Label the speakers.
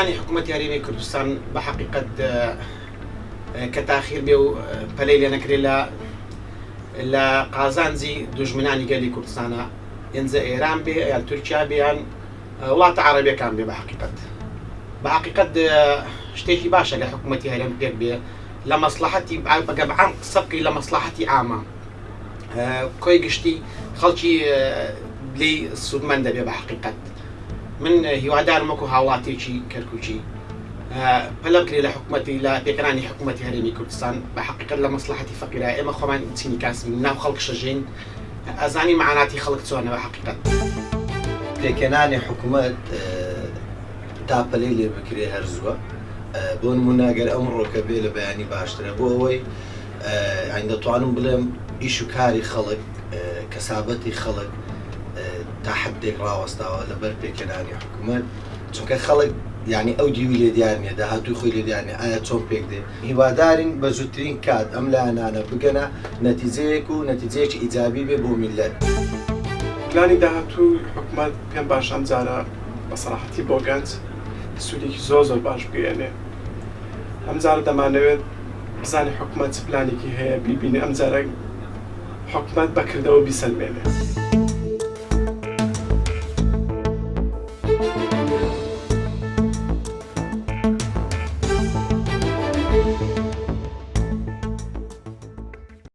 Speaker 1: پێکەنانی حکوومەتی هەرێمی کوردستان بە حەقیقەت کە تاخیر بێ و پەلەی لێ نەکرێت لە قازانجی دوژمنانی گەلی کوردستانە ئێنجە ئێران بێ یان تورکیا بێ یان وڵاتە عەرەبیەکان بێ بە حەقیقەت شتێکی باشە لە حکوومەتی هەرێم پێک بێ لە مەسلحەتی بەگە بەعام قسە بکەی لە مەسلحەتی عامە کۆی گشتی خەڵکی لێی سوودمەند دەبێ بە حەقیقەت. من هیوادارم وەکو هاوڵاتێکی کەرکووکی پەلە بکرێ لە حکوومەتی لە پێکەنانی حکوومەتی هەرێمی کوردستان بە حەقیقەت لە مەسلحەتی فەقیرە ئێمە خۆمان چینی کاسبین ناو خەڵک شەژین ئەزانی مەعاناتی خەڵک چۆنە بە حەقیقەت.
Speaker 2: پێکەنانی حکوومەت تا پەلەی لێ بکرێ هەرزووە بۆ نمونە ئەگەر ئەمڕۆکە بێ لە بەیانی باشترە بۆ ئەوەی دەتوانم بڵێم ئیش و کاری خەڵک کەسابەتی خەڵک تا حدێک ڕاوەستاوە لەبەر پێکەنانی حکوومەت چونکە خەڵک یعنی ئەو دیوی لێ دیار نیە داهاتووی خۆی لێ دیار نیە ئایا چۆن پێک دێ هیوادارین بە زووترین کات ئەم لایەنانە بگەنە نەتیجەیەک و نەتیجەیەکی ئیجابی بێ بۆ میلەت.
Speaker 3: پلانی داهاتوو حکوومەت پێم باش ئەم جارە بە سەراحەتی بۆ گەنج سوودێکی زۆر باش بگەێنێ. ئەم جارە دەمانەوێت بزانێ حکوومەت چ پلانێکی هەیە بیبینێ ئەم جارە حکوومەت بەکردەوە بیسەلمێنێ.